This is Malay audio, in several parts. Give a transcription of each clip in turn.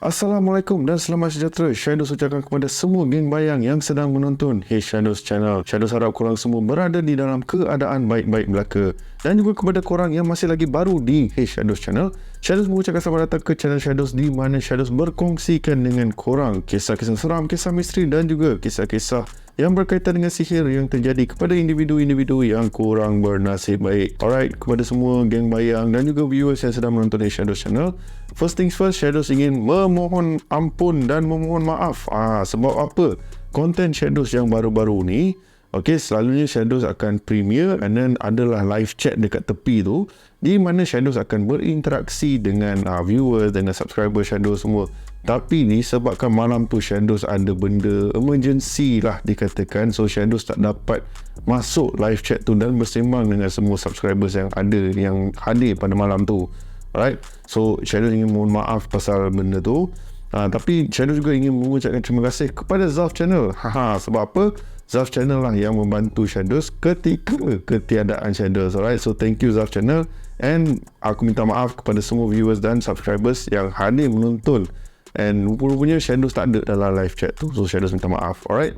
Assalamualaikum dan selamat sejahtera. Shadows ucapkan kepada semua geng bayang yang sedang menonton Hey Shadows Channel. Shadows harap korang semua berada di dalam keadaan baik-baik belaka. Dan juga kepada korang yang masih lagi baru di Hey Shadows Channel, Shadows mengucapkan selamat datang ke channel Shadows di mana Shadows berkongsikan dengan korang kisah-kisah seram, kisah misteri dan juga kisah-kisah yang berkaitan dengan sihir yang terjadi kepada individu-individu yang kurang bernasib baik. Alright, kepada semua geng bayang dan juga viewers yang sedang menonton Hey Shadows Channel, first things first, Shadows ingin memohon ampun dan memohon maaf. Sebab apa? Konten Shadows yang baru-baru ni, selalunya Shadows akan premiere and then adalah live chat dekat tepi tu, di mana Shadows akan berinteraksi dengan viewers, dengan subscriber Shadows semua. Tapi ni sebabkan malam tu Shadows ada benda emergency lah dikatakan, so Shadows tak dapat masuk live chat tu dan bersembang dengan semua subscribers yang ada, yang hadir pada malam tu. Alright, so Shadows ingin mohon maaf pasal benda tu. Tapi Shadows juga ingin mengucapkan terima kasih kepada Zaf Channel. Sebab apa? Zaf Channel lah yang membantu Shadows ketika ketiadaan Shadows. Alright, so thank you Zaf Channel. And aku minta maaf kepada semua viewers dan subscribers yang hadir menonton. And rupa-rupanya Shadows tak ada dalam live chat tu, so Shadows minta maaf. Alright,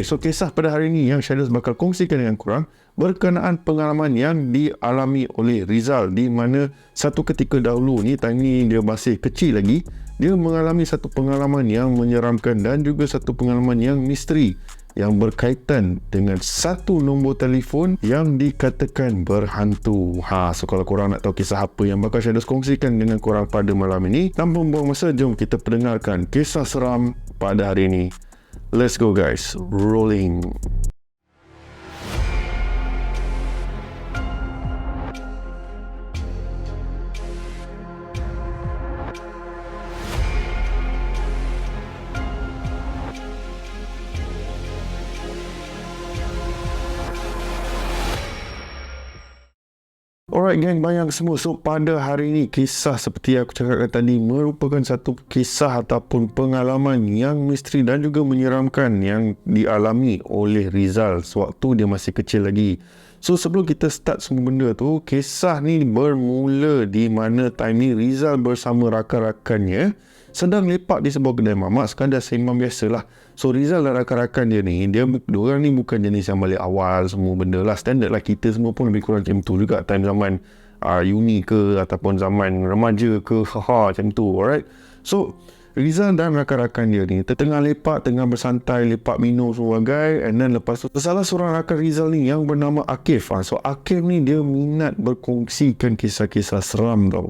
so kisah pada hari ini yang Shadows bakal kongsikan dengan korang berkenaan pengalaman yang dialami oleh Rizal, di mana satu ketika dahulu ni, time ni dia masih kecil lagi, dia mengalami satu pengalaman yang menyeramkan dan juga satu pengalaman yang misteri yang berkaitan dengan satu nombor telefon yang dikatakan berhantu. So kalau korang nak tahu kisah apa yang bakal Shadows kongsikan dengan korang pada malam ini, tanpa membuang masa, jom kita pendengarkan kisah seram pada hari ini. Let's go guys, rolling. Alright geng bayang semua, so pada hari ini kisah seperti aku cakapkan tadi merupakan satu kisah ataupun pengalaman yang misteri dan juga menyeramkan yang dialami oleh Rizal sewaktu dia masih kecil lagi. So sebelum kita start semua benda tu, kisah ni bermula di mana time ni Rizal bersama rakan-rakannya sedang lepak di sebuah kedai mamak, sekadar sembang biasalah. So Rizal dan rakan-rakan dia ni, diorang ni bukan jenis yang balik awal semua benda lah, standard lah, kita semua pun lebih kurang macam tu juga time zaman uni ke ataupun zaman remaja ke, macam tu. Alright, so Rizal dan rakan-rakan dia ni tengah lepak, tengah bersantai, lepak minum semua bagai, and then lepas tu salah seorang rakan Rizal ni yang bernama Akif. So Akif ni dia minat berkongsikan kisah-kisah seram tau.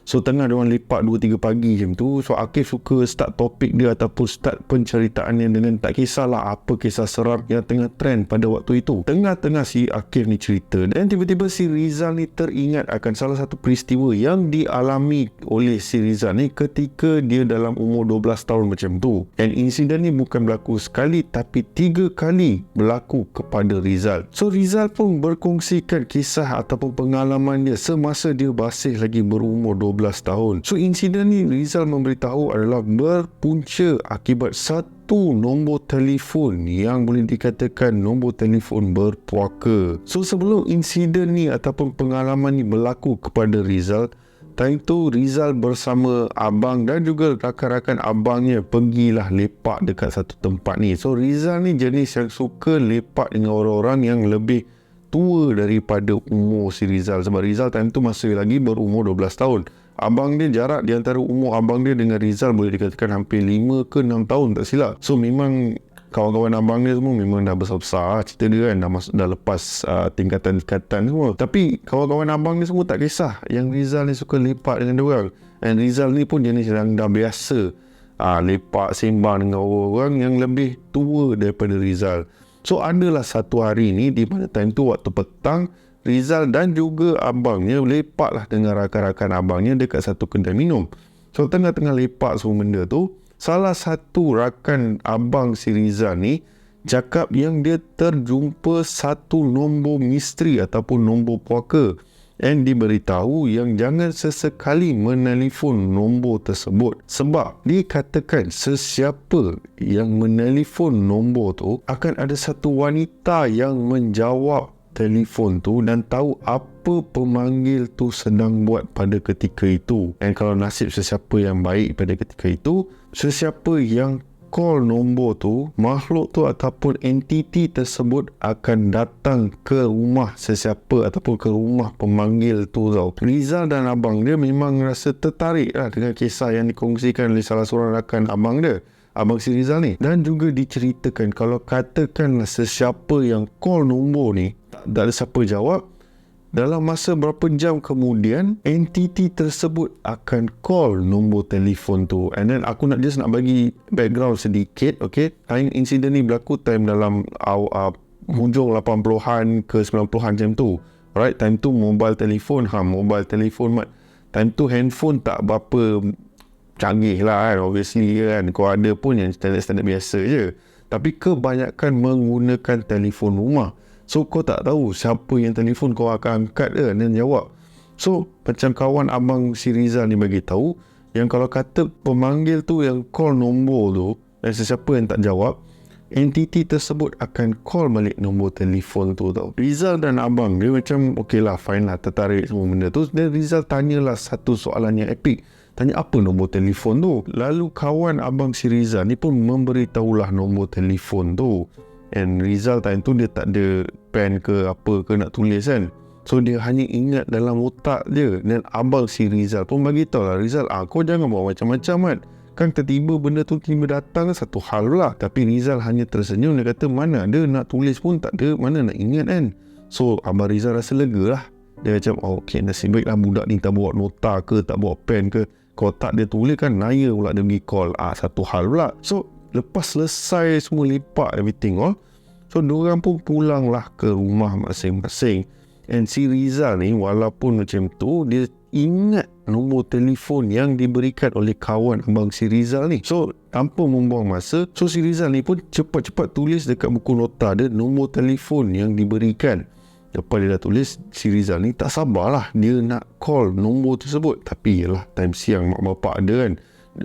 So tengah diorang lepak 2-3 pagi macam tu, so Akif suka start topik dia ataupun start penceritaannya dengan tak kisahlah apa kisah seram yang tengah trend pada waktu itu. Tengah-tengah si Akif ni cerita, dan tiba-tiba si Rizal ni teringat akan salah satu peristiwa yang dialami oleh si Rizal ni ketika dia dalam umur 12 tahun macam tu. Dan insiden ni bukan berlaku sekali tapi 3 kali berlaku kepada Rizal. So Rizal pun berkongsikan kisah ataupun pengalaman dia semasa dia masih lagi berumur 12 tahun. So insiden ni Rizal memberitahu adalah berpunca akibat satu nombor telefon yang boleh dikatakan nombor telefon berpuaka. So sebelum insiden ni ataupun pengalaman ni berlaku kepada Rizal, time tu Rizal bersama abang dan juga rakan-rakan abangnya pergilah lepak dekat satu tempat ni. So Rizal ni jenis yang suka lepak dengan orang-orang yang lebih tua daripada umur si Rizal, sebab Rizal time tu masih lagi berumur 12 tahun. Abang dia, jarak di antara umur abang dia dengan Rizal boleh dikatakan hampir 5 ke 6 tahun tak silap. So memang kawan-kawan abang dia semua memang dah besar-besar cerita dia kan, dah lepas tingkatan-tingkatan semua. Tapi kawan-kawan abang dia semua tak kisah yang Rizal ni suka lepak dengan diorang. And Rizal ni pun jenis yang dah biasa lepak sembang dengan orang yang lebih tua daripada Rizal. So adalah satu hari ni di mana time tu waktu petang, Rizal dan juga abangnya lepaklah dengan rakan-rakan abangnya dekat satu kedai minum. So tengah-tengah lepak semua benda tu, salah satu rakan abang si Rizal ni cakap yang dia terjumpa satu nombor misteri ataupun nombor puaka, and diberitahu yang jangan sesekali menelefon nombor tersebut sebab dikatakan sesiapa yang menelefon nombor tu akan ada satu wanita yang menjawab telefon tu dan tahu apa pemanggil tu sedang buat pada ketika itu. Dan kalau nasib sesiapa yang baik pada ketika itu, sesiapa yang call nombor tu, makhluk tu ataupun entiti tersebut akan datang ke rumah sesiapa ataupun ke rumah pemanggil tu tau. Rizal dan abang dia memang rasa tertarik lah dengan kisah yang dikongsikan oleh salah seorang rakan abang dia, abang si Rizal ni. Dan juga diceritakan kalau katakanlah sesiapa yang call nombor ni tak ada siapa jawab, dalam masa berapa jam kemudian entiti tersebut akan call nombor telefon tu. And then aku nak bagi background sedikit. Okay, insiden ni berlaku time dalam hujung 80-an ke 90-an macam tu. Alright, time tu mobile telefon mat. Time tu handphone tak berapa canggih lah kan, obviously kan. Kau ada pun yang standard biasa je, tapi kebanyakan menggunakan telefon rumah. So kau tak tahu siapa yang telefon kau akan angkat dan jawab. So macam kawan abang si Rizal ni bagi tahu yang kalau kata pemanggil tu yang call nombor tu dan sesiapa yang tak jawab, entiti tersebut akan call balik nombor telefon tu tau. Rizal dan abang dia macam okay lah, fine lah, tertarik semua benda tu. Dan Rizal tanyalah satu soalan yang epik. Tanya apa nombor telefon tu. Lalu kawan abang si Rizal ni pun memberitahulah nombor telefon tu. And Rizal time tu dia tak ada pen ke apa ke nak tulis kan. So dia hanya ingat dalam otak dia. Dan abang si Rizal pun bagi tahu lah, Rizal, kau jangan buat macam-macam kan tiba-tiba benda tu tiba datang satu hal lah. Tapi Rizal hanya tersenyum. Dia kata mana ada nak tulis pun tak ada, mana nak ingat kan. So abang Rizal rasa lega lah. Dia macam okay, nasib baik lah budak ni tak bawa nota ke, tak bawa pen ke. Kalau tak dia tulis kan naya pula dia pergi call. Satu hal pula. So lepas selesai semua lepak everything so diorang pun pulang lah ke rumah masing-masing. And si Rizal ni walaupun macam tu, dia ingat nombor telefon yang diberikan oleh kawan abang si Rizal ni. So tanpa membuang masa, so si Rizal ni pun cepat-cepat tulis dekat buku nota dia nombor telefon yang diberikan. Lepas dia dah tulis, si Rizal ni tak sabarlah dia nak call nombor tersebut. Tapi yelah, time siang mak bapak ada kan.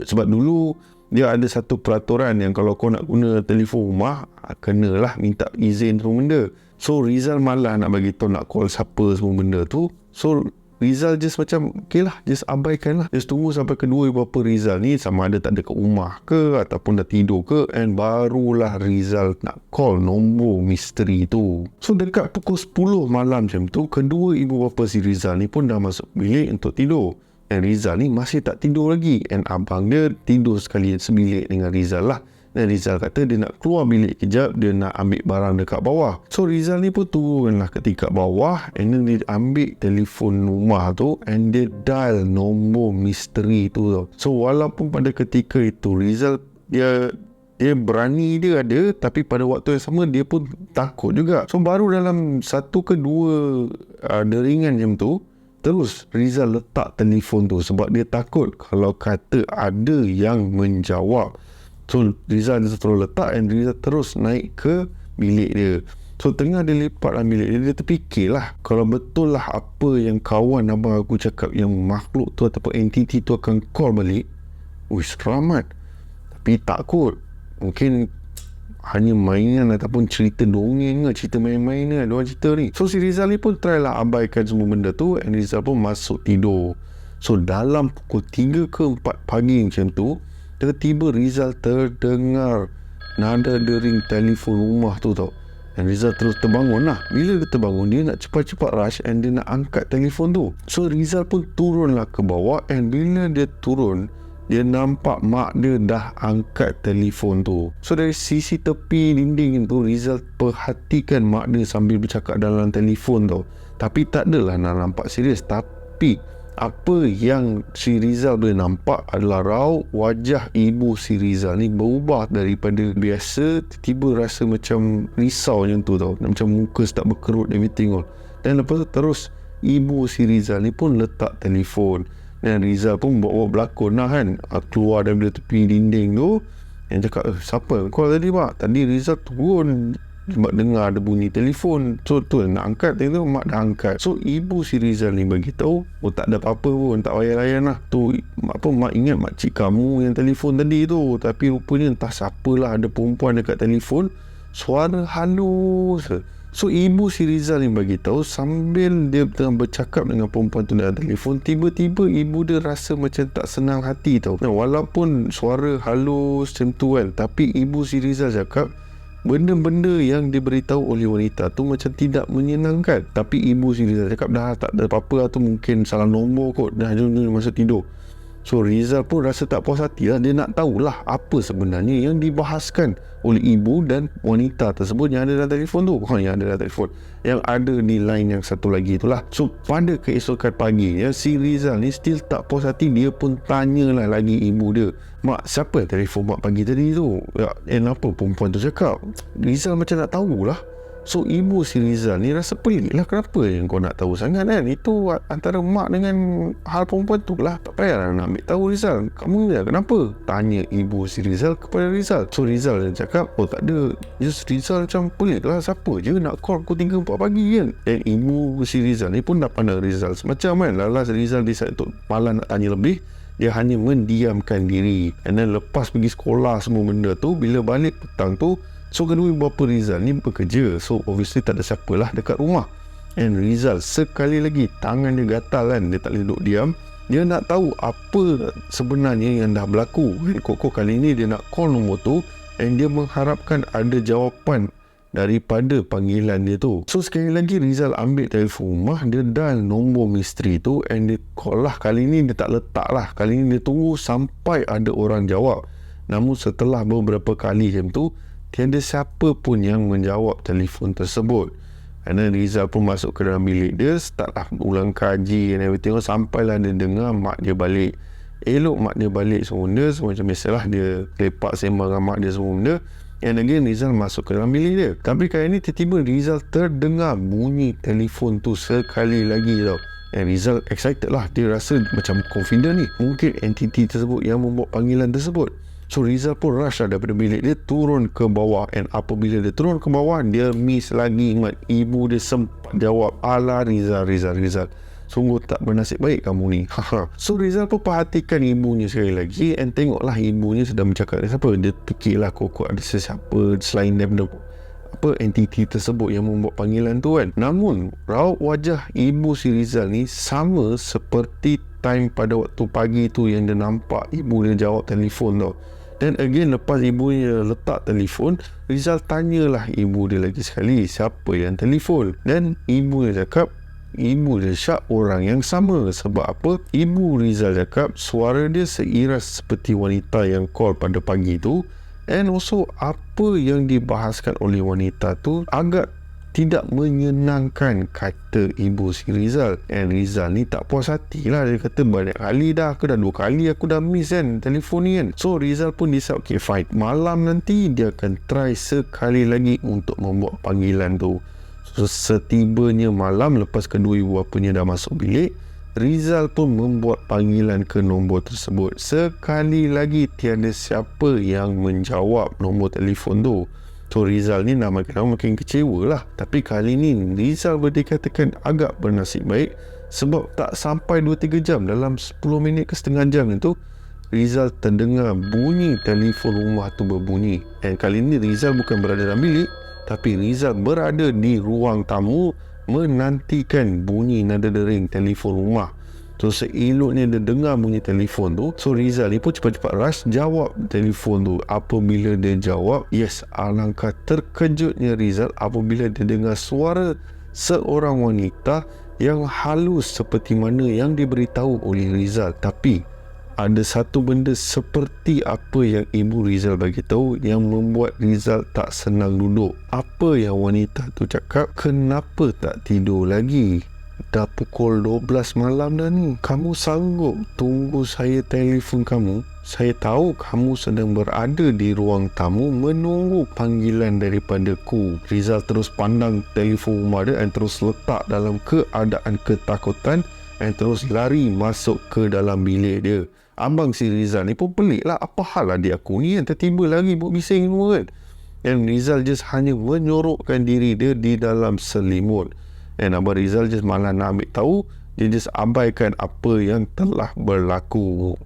Sebab dulu dia ada satu peraturan yang kalau kau nak guna telefon rumah, kenalah minta izin semua benda. So Rizal malah nak bagi tahu nak call siapa semua benda tu. So Rizal just macam okay lah, just abaikan lah. Just tunggu sampai kedua ibu bapa Rizal ni sama ada tak ada kat rumah ke ataupun dah tidur ke, and barulah Rizal nak call nombor misteri tu. So dekat pukul 10 malam macam tu, kedua ibu bapa si Rizal ni pun dah masuk bilik untuk tidur. Dan Rizal ni masih tak tidur lagi. And abang dia tidur sekali sebilik dengan Rizal lah. Dan Rizal kata dia nak keluar bilik kejap, dia nak ambil barang dekat bawah. So Rizal ni pun turun lah ke tingkat bawah, and then dia ambil telefon rumah tu and dia dial nombor misteri tu tau. So walaupun pada ketika itu Rizal dia berani dia ada, tapi pada waktu yang sama dia pun takut juga. So baru dalam satu ke dua deringan macam tu, terus Rizal letak telefon tu sebab dia takut kalau kata ada yang menjawab. So Rizal terus letak dan Rizal terus naik ke bilik dia. So tengah dia lepak dalam bilik dia, dia terfikirlah kalau betul lah apa yang kawan abang aku cakap, yang makhluk tu ataupun entiti tu akan call balik. Selamat. Tapi takut. Mungkin hanya mainan ataupun cerita dongeng ke, cerita main-main ke diorang cerita ni. So si Rizal ni pun try lah abaikan semua benda tu, and Rizal pun masuk tidur. So dalam pukul 3 ke 4 pagi macam tu, tiba-tiba Rizal terdengar nada dering telefon rumah tu tau. Dan Rizal terus terbangun lah. Bila dia terbangun, dia nak cepat-cepat rush and dia nak angkat telefon tu. So Rizal pun turun lah ke bawah, and bila dia turun, dia nampak mak dia dah angkat telefon tu. So dari sisi tepi dinding tu, Rizal perhatikan mak dia sambil bercakap dalam telefon tau. Tapi tak adalah nak nampak serius. Tapi apa yang si Rizal boleh nampak adalah raut wajah ibu si Rizal ni berubah daripada biasa, tiba-tiba rasa macam risau macam tu tau. Macam muka start berkerut everything all. Dan lepas tu terus ibu si Rizal ni pun letak telefon. Dan Rizal pun bawa berlakon lah kan, keluar daripada tepi dinding tu, yang cakap, siapa call tadi mak? Tadi Rizal turun sebab dengar ada bunyi telefon. So tu nak angkat, tengok mak dah angkat. So ibu si Rizal ni bagi tahu, tak ada apa-apa pun, tak payah layan lah. Tu mak ingat makcik kamu yang telefon tadi tu. Tapi rupanya entah siapalah, ada perempuan dekat telefon, suara halus. So ibu si Rizal ni bagi tahu sambil dia tengah bercakap dengan perempuan tu dalam telefon, tiba-tiba ibu dia rasa macam tak senang hati tau. Walaupun suara halus macam tu kan, tapi ibu si Rizal cakap benda-benda yang diberitahu oleh wanita tu macam tidak menyenangkan. Tapi ibu si Rizal cakap dah tak ada apa-apa lah, tu mungkin salah nombor kot, dah jom masa tidur. So Rizal pun rasa tak puas hati lah. Dia nak tahulah apa sebenarnya yang dibahaskan oleh ibu dan wanita tersebut yang ada dalam telefon tu. Yang ada dalam telefon, yang ada di line yang satu lagi itulah. So pada keesokan paginya, si Rizal ni still tak puas hati. Dia pun tanyalah lagi ibu dia, "Mak, siapa yang telefon mak pagi tadi tu? Apa perempuan tu cakap?" Rizal macam nak tahulah. So ibu si Rizal ni rasa pelik lah, kenapa yang kau nak tahu sangat kan? Itu antara mak dengan hal perempuan tu lah. Tak payahlah nak ambil tahu Rizal. Kamu ya kenapa? Tanya ibu si Rizal kepada Rizal. So Rizal dia cakap, oh tak ada. Just Rizal macam pelik lah, siapa je nak call pukul 3-4 pagi kan? Dan ibu si Rizal ni pun dah pandang Rizal semacam kan. Lalas Rizal decide untuk malah nak tanya lebih. Dia hanya mendiamkan diri. And then lepas pergi sekolah semua benda tu, bila balik petang tu, so kedua ibu bapa Rizal ni bekerja. So obviously tak ada siapa lah dekat rumah. And Rizal sekali lagi tangan dia gatal kan. Dia tak boleh duduk diam. Dia nak tahu apa sebenarnya yang dah berlaku. Kok kali ni dia nak call nombor tu. And dia mengharapkan ada jawapan daripada panggilan dia tu. So sekali lagi Rizal ambil telefon rumah. Dia dial nombor misteri tu. And dia call lah. Kali ni dia tak letak lah. Kali ni dia tunggu sampai ada orang jawab. Namun setelah beberapa kali macam tu, tiada siapa pun yang menjawab telefon tersebut. And then Rizal pun masuk ke dalam bilik dia, start lah ulang kaji and everything. Sampailah dia dengar mak dia balik. Elok mak dia balik semua benda. So macam biasalah dia lepak sembang dengan mak dia semua benda. And again Rizal masuk ke dalam bilik dia. Tapi kali ni tiba-tiba Rizal terdengar bunyi telefon tu sekali lagi tau. And Rizal excited lah. Dia rasa macam confident ni. Mungkin entiti tersebut yang membuat panggilan tersebut. So Rizal pun rush lah daripada bilik dia, turun ke bawah. And apabila dia turun ke bawah, dia miss lagi. Ingat ibu dia sempat jawab, "Alah Rizal, sungguh tak bernasib baik kamu ni." So Rizal pun perhatikan ibunya sekali lagi. And tengoklah ibunya sedang bercakap dengan siapa. Dia fikirlah kok ada sesiapa selain daripada entiti tersebut yang membuat panggilan tu kan. Namun raut wajah ibu si Rizal ni sama seperti time pada waktu pagi tu yang dia nampak ibu dia jawab telefon tau. Dan again lepas ibu dia letak telefon, Rizal tanyalah ibu dia lagi sekali, siapa yang telefon? Dan ibu dia cakap ibu dia syak orang yang sama. Sebab apa? Ibu Rizal cakap suara dia seiras seperti wanita yang call pada pagi tu. And also apa yang dibahaskan oleh wanita tu agak tidak menyenangkan, kata ibu si Rizal. And Rizal ni tak puas hati lah. Dia kata banyak kali dah, aku dah 2 kali aku dah miss kan telefon ni kan. So Rizal pun decide, okay fine, malam nanti dia akan try sekali lagi untuk membuat panggilan tu. So setibanya malam, lepas kedua ibu bapanya dah masuk bilik, Rizal pun membuat panggilan ke nombor tersebut. Sekali lagi tiada siapa yang menjawab nombor telefon tu. So Rizal ni makin kecewa lah. Tapi kali ni Rizal dikatakan agak bernasib baik. Sebab tak sampai 2-3 jam, dalam 10 minit ke setengah jam itu, Rizal terdengar bunyi telefon rumah tu berbunyi. Dan kali ni Rizal bukan berada dalam bilik, tapi Rizal berada di ruang tamu menantikan bunyi nada dering telefon rumah. So seeloknya dia dengar bunyi telefon tu, so Rizal ni pun cepat-cepat rush jawab telefon tu. Apabila dia jawab, yes, alangkah terkejutnya Rizal apabila dia dengar suara seorang wanita yang halus seperti mana yang diberitahu oleh Rizal. Tapi ada satu benda seperti apa yang ibu Rizal bagi tahu yang membuat Rizal tak senang duduk. Apa yang wanita tu cakap? Kenapa tak tidur lagi? Dah pukul 12 malam dah ni. Kamu sanggup tunggu saya telefon kamu? Saya tahu kamu sedang berada di ruang tamu menunggu panggilan daripadaku. Rizal terus pandang telefon rumah dia dan terus letak dalam keadaan ketakutan dan terus lari masuk ke dalam bilik dia. Abang si Rizal ni pun pelik lah. Apa hal lah dia aku ni yang tiba-tiba lagi buat bising semua kan. Dan Rizal just hanya menyorokkan diri dia di dalam selimut. Dan Abang Rizal just malah nak ambil tahu. Dia just abaikan apa yang telah berlaku.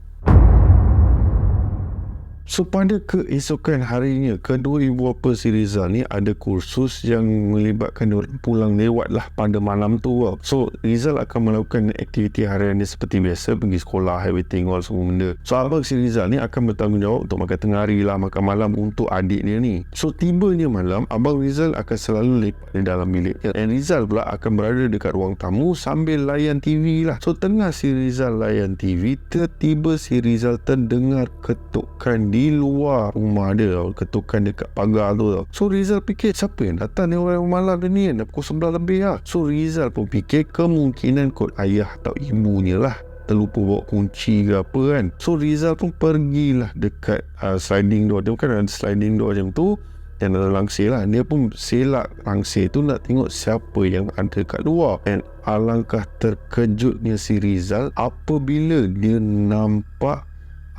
So pada keesokan harinya, kedua ibu bapa si Rizal ni ada kursus yang melibatkan diorang pulang lewat lah pada malam tu tau. So Rizal akan melakukan aktiviti harian dia seperti biasa, pergi sekolah, everything all semua benda. So abang si Rizal ni akan bertanggungjawab untuk makan tengah hari lah, makan malam untuk adik dia ni. So tibanya malam, abang Rizal akan selalu lepak di dalam biliknya, and Rizal pula akan berada dekat ruang tamu sambil layan TV lah. So tengah si Rizal layan TV, tiba-tiba si Rizal terdengar ketukan di luar rumah dia tau, ketukan dekat pagar tu tau. So Rizal fikir, siapa yang datang ni orang malam ni kan, dah pukul 11 lebih lah. So Rizal pun fikir kemungkinan kot ayah atau ibunya lah terlupa bawa kunci ke apa kan. So Rizal pun pergilah dekat sliding door. Dia bukan ada sliding door macam tu yang ada langsir lah. Dia pun selak langsir tu nak tengok siapa yang ada kat luar. And alangkah terkejutnya si Rizal apabila dia nampak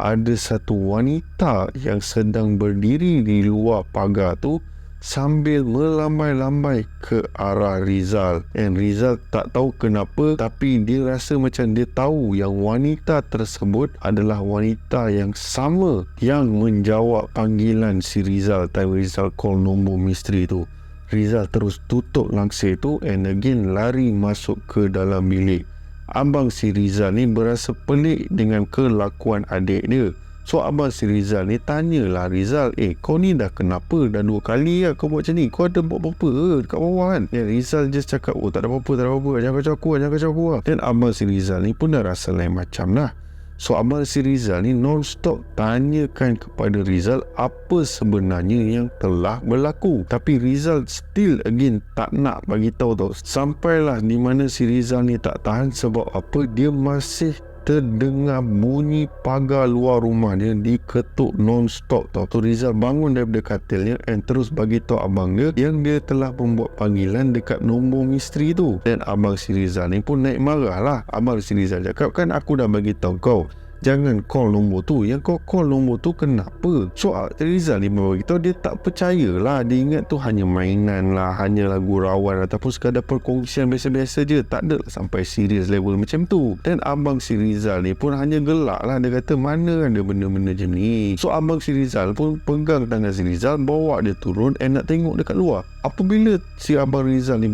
ada satu wanita yang sedang berdiri di luar pagar tu sambil melambai-lambai ke arah Rizal. And Rizal tak tahu kenapa, tapi dia rasa macam dia tahu yang wanita tersebut adalah wanita yang sama yang menjawab panggilan si Rizal time Rizal call nombor misteri tu. Rizal terus tutup langsir tu and again lari masuk ke dalam bilik. Abang si Rizal ni berasa pelik dengan kelakuan adik dia. So abang si Rizal ni tanyalah Rizal, kau ni dah kenapa? Dah 2 kali lah kau buat macam ni. Kau ada buat apa-apa dekat bawah kan? Dan Rizal just cakap, tak ada apa-apa, jangan kacau aku lah. Dan abang si Rizal ni pun dah rasa lain macam lah. So abang si Rizal ni non-stop tanyakan kepada Rizal apa sebenarnya yang telah berlaku. Tapi Rizal still again tak nak bagi tahu tau. Sampailah di mana si Rizal ni tak tahan, sebab apa, dia masih terdengar bunyi pagar luar rumah dia diketuk non-stop tau. Tu Rizal bangun daripada katilnya and terus bagi tahu abang dia yang dia telah membuat panggilan dekat nombor misteri tu. Dan abang si Rizal ni pun naik marah lah. Abang si Rizal cakap, kan aku dah bagi tahu kau jangan call nombor tu, yang kau call nombor tu kenapa? So Rizal ni bagi tahu dia tak percaya lah. Dia ingat tu hanya mainan lah, hanyalah gurauan ataupun sekadar perkongsian biasa-biasa je, tak ada lah sampai serius level macam tu. Dan abang si Rizal ni pun hanya gelak lah. Dia kata mana ada benda-benda macam ni. So abang si Rizal pun pegang tangan si Rizal, bawa dia turun and nak tengok dekat luar. Apabila si abang Rizal ni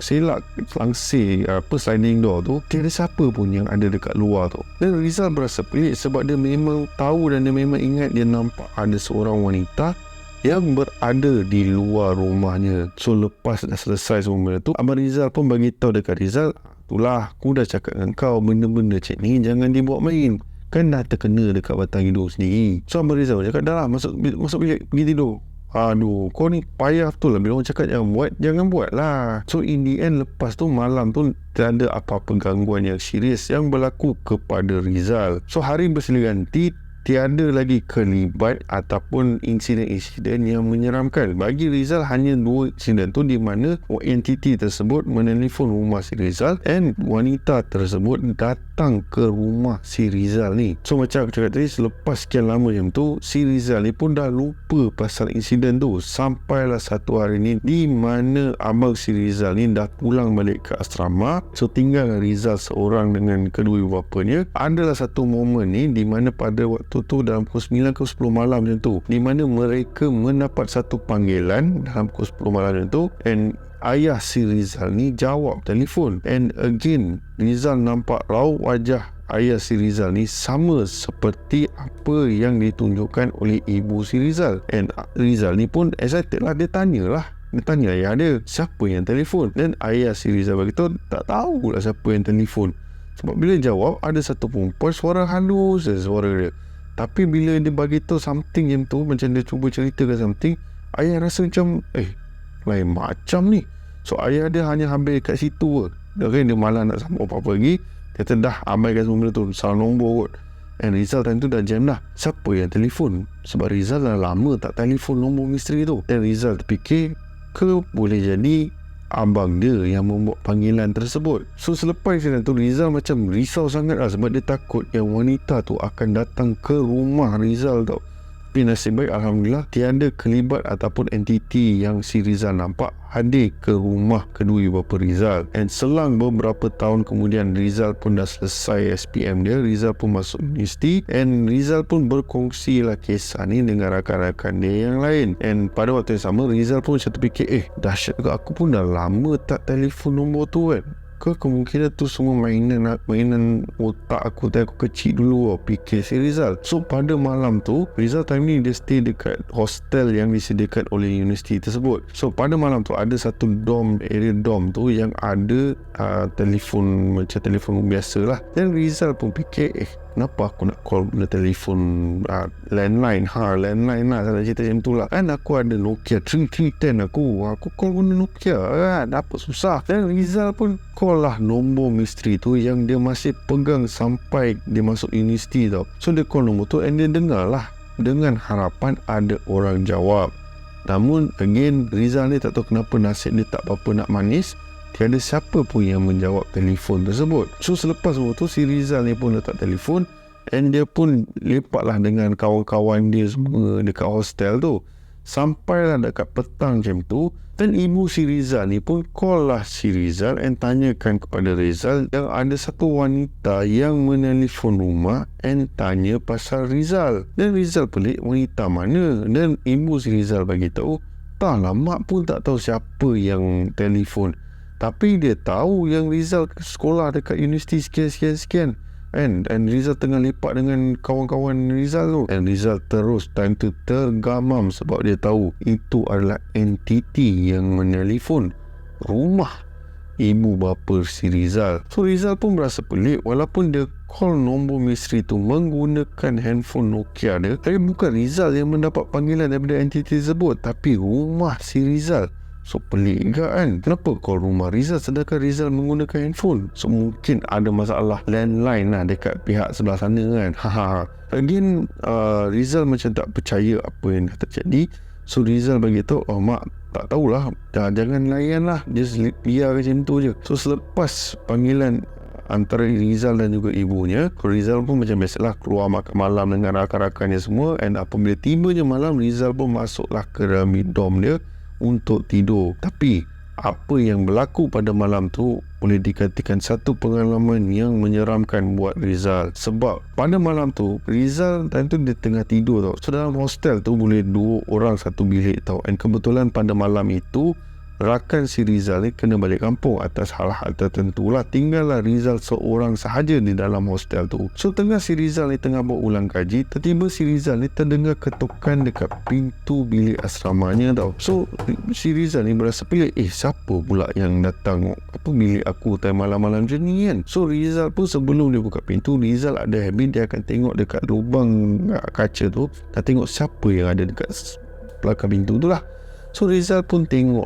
selak langsir sliding door tu, tiada siapa pun yang ada dekat luar tu. Dan Rizal berasa pelik sebab dia memang tahu dan dia memang ingat dia nampak ada seorang wanita yang berada di luar rumahnya. So lepas dah selesai semua benda tu, abang Rizal pun bagi tahu dekat Rizal, itulah aku dah cakap dengan kau, benda-benda macam ni jangan dibuat main, kan dah terkena dekat batang hidung sendiri. So abang Rizal cakap, dah lah masuk bilik, pergi tidur. Aduh, kau ni payah betul lah. Bila orang cakap jangan buat lah. So in the end, lepas tu malam tu tak ada apa-apa gangguan yang serius yang berlaku kepada Rizal. So hari bersilih ganti, tiada lagi kelibat ataupun insiden-insiden yang menyeramkan. Bagi Rizal hanya 2 insiden tu, di mana entiti tersebut menelpon rumah si Rizal and wanita tersebut datang ke rumah si Rizal ni. So macam aku cakap tadi, selepas sekian lama macam tu, si Rizal ni pun dah lupa pasal insiden tu. Sampailah satu hari ni di mana abang si Rizal ni dah pulang balik ke asrama. So tinggal Rizal seorang dengan kedua ibu bapanya. Adalah satu momen ni di mana pada waktu tu dalam pukul 9 ke 10 malam macam tu, di mana mereka mendapat satu panggilan dalam pukul 10 malam macam tu, and ayah si Rizal ni jawab telefon. And again Rizal nampak raut wajah ayah si Rizal ni sama seperti apa yang ditunjukkan oleh ibu si Rizal. And Rizal ni pun excited lah. Dia tanya ayah dia, siapa yang telefon? Dan ayah si Rizal beritahu tak tahu lah siapa yang telefon, sebab bila jawab ada satu perempuan, suara halus suara dia. Tapi bila dia bagi tahu something macam tu, macam dia cuba ceritakan something, ayah rasa macam lain macam ni. So ayah dia hanya habis kat situ dia malah nak sambung apa-apa lagi. Dia kata dah, abaikan semua benda tu, salah nombor kot. And Rizal time tu dah jam dah, siapa yang telefon? Sebab Rizal dah lama tak telefon nombor misteri tu. Dan Rizal terfikir, boleh jadi abang dia yang membuat panggilan tersebut. So selepas insiden tu, Rizal macam risau sangat lah, sebab dia takut yang wanita tu akan datang ke rumah Rizal tau. Tapi nasib baik Alhamdulillah tiada kelibat ataupun entiti yang si Rizal nampak hadir ke rumah kedua ibu bapa Rizal. And selang beberapa tahun kemudian, Rizal pun dah selesai SPM dia, Rizal pun masuk universiti, and Rizal pun berkongsi lah kisah ni dengan rakan-rakan dia yang lain. And pada waktu yang sama, Rizal pun macam terfikir, dahsyat juga, aku pun dah lama tak telefon nombor tu kan. Kemungkinan tu semua mainan otak aku dari aku kecil dulu, fikir si Rizal. So pada malam tu, Rizal time ni dia stay dekat hostel yang disediakan oleh universiti tersebut. So pada malam tu ada satu area dorm tu yang ada telefon, macam telefon biasa lah. Dan Rizal pun fikir, kenapa aku nak call guna telefon landline lah, salah cerita macam tu lah kan. Aku ada Nokia 3310, aku call guna Nokia kan, apa susah. Dan Rizal pun call lah nombor misteri tu yang dia masih pegang sampai dia masuk universiti tau. So dia call nombor tu and dia dengar lah, dengan harapan ada orang jawab. Namun again, Rizal ni tak tahu kenapa nasib dia tak apa-apa nak manis, tiada siapa pun yang menjawab telefon tersebut. So selepas semua tu, si Rizal ni pun letak telefon and dia pun lepatlah dengan kawan-kawan dia semua dekat hostel tu. Sampailah dekat petang macam tu, dan ibu si Rizal ni pun call lah si Rizal and tanyakan kepada Rizal yang ada satu wanita yang menelefon rumah and tanya pasal Rizal. Dan Rizal pelik, wanita mana? Dan ibu si Rizal bagi tahu, tak lah, mak pun tak tahu siapa yang telefon, tapi dia tahu yang Rizal sekolah dekat universiti sekian. And Rizal tengah lepak dengan kawan-kawan Rizal tu. And Rizal terus time tu tergamam sebab dia tahu itu adalah entiti yang menelefon rumah ibu bapa si Rizal. So Rizal pun berasa pelik, walaupun dia call nombor misteri tu menggunakan handphone Nokia dia, tapi bukan Rizal yang mendapat panggilan daripada entiti tersebut, tapi rumah si Rizal. So pelik juga kan, kenapa call rumah Rizal sedangkan Rizal menggunakan handphone? So mungkin ada masalah landline lah dekat pihak sebelah sana kan. Again, Rizal macam tak percaya apa yang dah terjadi. So Rizal bagi tahu, mak tak tahulah, jangan layan lah, just biar macam tu je. So selepas panggilan antara Rizal dan juga ibunya, Rizal pun macam biasalah keluar makan malam dengan rakan-rakannya semua. And apabila tibanya malam, Rizal pun masuklah ke dalam dorm dia untuk tidur. Tapi apa yang berlaku pada malam tu boleh dikatakan satu pengalaman yang menyeramkan buat Rizal. Sebab pada malam tu Rizal time tu dia tengah tidur tau. So dalam hostel tu boleh 2 orang satu bilik tau. And kebetulan pada malam itu rakan si Rizal ni kena balik kampung atas hal-hal tertentu lah. Tinggallah Rizal seorang sahaja di dalam hostel tu. So tengah si Rizal ni tengah buat ulang kaji, tiba-tiba si Rizal ni terdengar ketukan dekat pintu bilik asramanya tau. So si Rizal ni berasa pelik, siapa pula yang datang bilik aku time malam-malam macam ni kan. So Rizal pun sebelum dia buka pintu, Rizal ada habit dia akan tengok dekat lubang kaca tu, dan tengok siapa yang ada dekat belakang pintu tu lah. So Rizal pun tengok.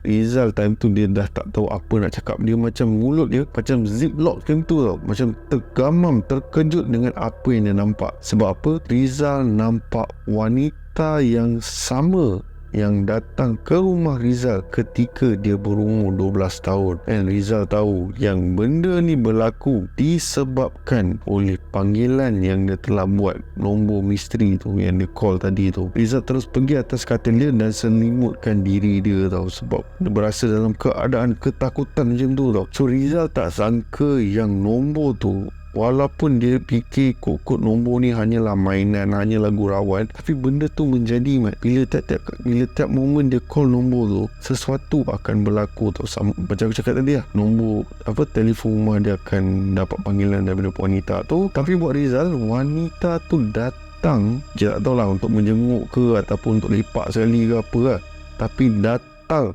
Rizal time tu dia dah tak tahu apa nak cakap. Dia macam mulut dia macam ziplock macam tu tau. Macam tergamam, terkejut dengan apa yang dia nampak. Sebab apa? Rizal nampak wanita yang sama yang datang ke rumah Rizal ketika dia berumur 12 tahun. Dan Rizal tahu yang benda ni berlaku disebabkan oleh panggilan yang dia telah buat, nombor misteri tu yang dia call tadi tu. Rizal terus pergi atas katil dia dan selimutkan diri dia tau, sebab dia berasa dalam keadaan ketakutan macam tu tau. So Rizal tak sangka yang nombor tu, walaupun dia fikir kod nombor ni hanyalah mainan, hanyalah gurauan, tapi benda tu menjadi bila tiap momen dia call nombor tu, sesuatu akan berlaku tau. Macam aku cakap tadi lah, nombor telefon rumah dia akan dapat panggilan daripada wanita tu. Tapi buat Rizal, wanita tu datang je, tak tahulah untuk menjenguk ke ataupun untuk lepak sekali ke apa lah, tapi datang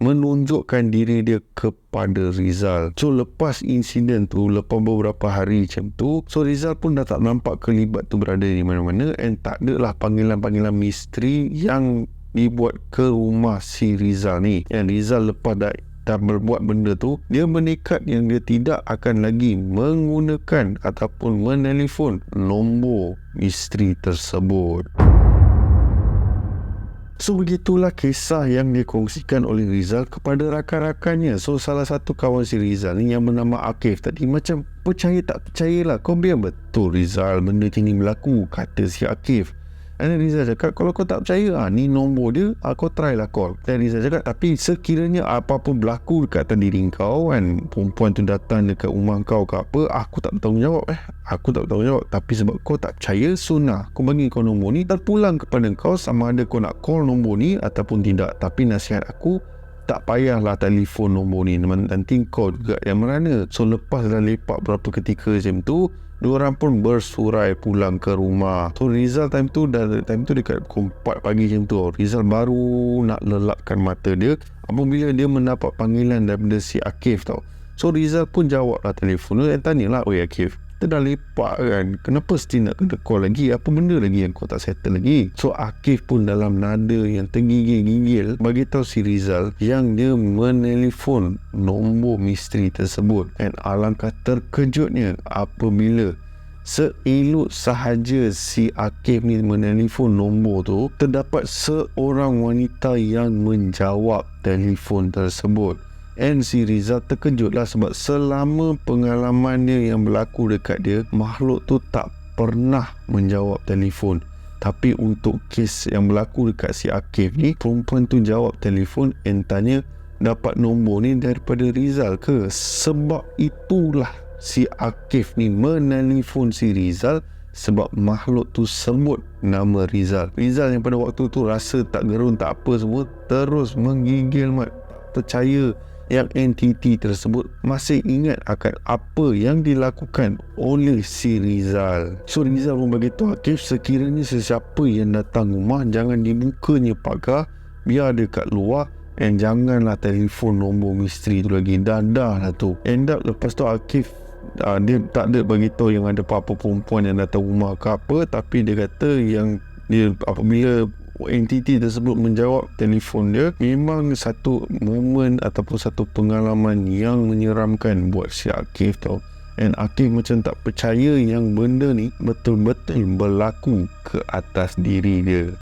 menunjukkan diri dia kepada Rizal. So lepas insiden tu, lepas beberapa hari macam tu, so Rizal pun dah tak nampak kelibat tu berada di mana-mana, and tak ada lah panggilan-panggilan misteri yang dibuat ke rumah si Rizal ni. And Rizal lepas dah berbuat benda tu, dia bernikat yang dia tidak akan lagi menggunakan ataupun menelefon nombor misteri tersebut. So begitulah kisah yang dikongsikan oleh Rizal kepada rakan-rakannya. So salah satu kawan si Rizal ni yang bernama Akif tadi macam percaya tak percayalah, kau biar betul Rizal benda ni berlaku, kata si Akif. And then Rizal cakap, kalau kau tak percaya, ni nombor dia, kau try lah call. Dan Rizal cakap, tapi sekiranya apa-apa berlaku dekat atas diri kau kan, perempuan tu datang dekat rumah kau ke apa, aku tak bertanggung jawab. Aku tak bertanggung jawab. Tapi sebab kau tak percaya, so aku bagi kau nombor ni, terpulang kepada kau sama ada kau nak call nombor ni ataupun tidak. Tapi nasihat aku, tak payahlah telefon nombor ni, nanti kau juga yang merana. So lepas dah lepak berapa ketika macam tu, diorang pun bersurai pulang ke rumah. So Rizal time tu dekat pukul 4 pagi macam tu, Rizal baru nak lelapkan mata dia apabila dia mendapat panggilan daripada si Akif tau. So Rizal pun jawab lah telefon dia dan tanyalah, oi Akif, kita dah lepak kan, kenapa still nak kena call lagi, apa benda lagi yang kau tak settle lagi? So Akif pun dalam nada yang tergigil-gigil bagi tahu si Rizal yang dia menelefon nombor misteri tersebut. Dan alangkah terkejutnya apabila seelok sahaja si Akif ni menelefon nombor tu, terdapat seorang wanita yang menjawab telefon tersebut. And si Rizal terkejutlah sebab selama pengalaman dia yang berlaku dekat dia, makhluk tu tak pernah menjawab telefon. Tapi untuk kes yang berlaku dekat si Akif ni, perempuan tu jawab telefon and tanya dapat nombor ni daripada Rizal ke? Sebab itulah si Akif ni menelefon si Rizal sebab makhluk tu sebut nama Rizal. Rizal yang pada waktu tu rasa tak gerun tak apa semua, terus menggigil mat, percaya yang entiti tersebut masih ingat akan apa yang dilakukan oleh si Rizal. So Rizal pun beritahu Akif, sekiranya sesiapa yang datang rumah, jangan dibukanya pagar, biar dia kat luar, and janganlah telefon nombor misteri tu lagi. Dah lah tu. End up lepas tu Akif dia tak ada beritahu yang ada apa-apa perempuan yang datang rumah ke apa, tapi dia kata yang dia apabila entiti tersebut menjawab telefon dia, memang satu momen ataupun satu pengalaman yang menyeramkan buat si Akif tau. And Akif macam tak percaya yang benda ni betul-betul berlaku ke atas diri dia.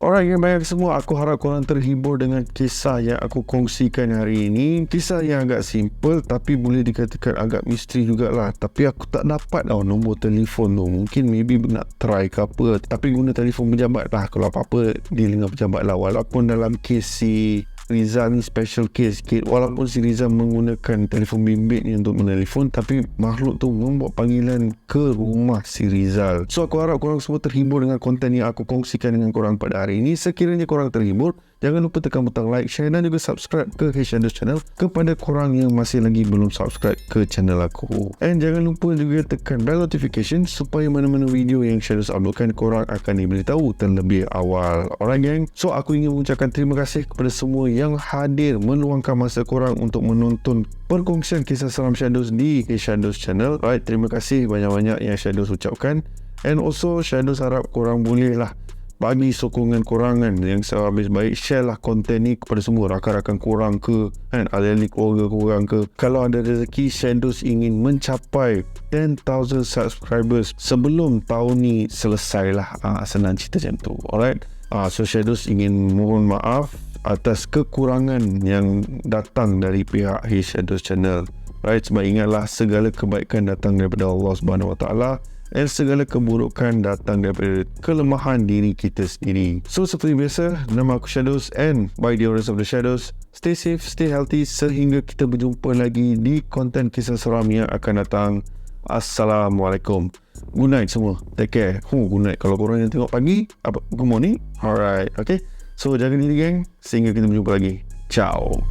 Alright, yang banyak semua, aku harap korang terhibur dengan kisah yang aku kongsikan hari ini. Kisah yang agak simple tapi boleh dikatakan agak misteri jugalah. Tapi aku tak dapat nombor telefon tu. Mungkin maybe nak try ke apa, tapi guna telefon pejabat lah. Kalau apa-apa deal dengan pejabat lah. Walaupun dalam kes si Rizal ni special case sikit, walaupun si Rizal menggunakan telefon bimbit ni untuk menelefon, tapi makhluk tu membuat panggilan ke rumah si Rizal. So aku harap korang semua terhibur dengan konten yang aku kongsikan dengan korang pada hari ini. Sekiranya korang terhibur, jangan lupa tekan butang like, share dan juga subscribe ke Shadows Channel kepada korang yang masih lagi belum subscribe ke channel aku. And jangan lupa juga tekan bell notification supaya mana-mana video yang Shadows uploadkan korang akan diberitahu terlebih awal. Alright gang, so aku ingin mengucapkan terima kasih kepada semua yang hadir meluangkan masa korang untuk menonton perkongsian kisah seram Shadows di Shadows Channel. Alright, terima kasih banyak-banyak yang Shadows ucapkan. And also Shadows harap korang boleh lah bagi sokongan korang kan, yang sehabis baik share lah konten ni kepada semua rakan-rakan korang ke kan, ahli-ahli keluarga korang ke. Kalau ada rezeki, Shadows ingin mencapai 10,000 subscribers sebelum tahun ni selesai lah. Senang cerita macam tu. Alright, so Shadows ingin mohon maaf atas kekurangan yang datang dari pihak Shadows Channel. Right, sebab ingatlah segala kebaikan datang daripada Allah Subhanahu Wa Taala dan segala keburukan datang daripada kelemahan diri kita sendiri. So seperti biasa, nama aku Shadows and by the orders of the Shadows, stay safe, stay healthy sehingga kita berjumpa lagi di konten kisah seram yang akan datang. Assalamualaikum. Good night semua. Take care. Good night kalau korang yang tengok pagi, good morning. Alright, okay. So jaga diri geng, sehingga kita berjumpa lagi. Ciao.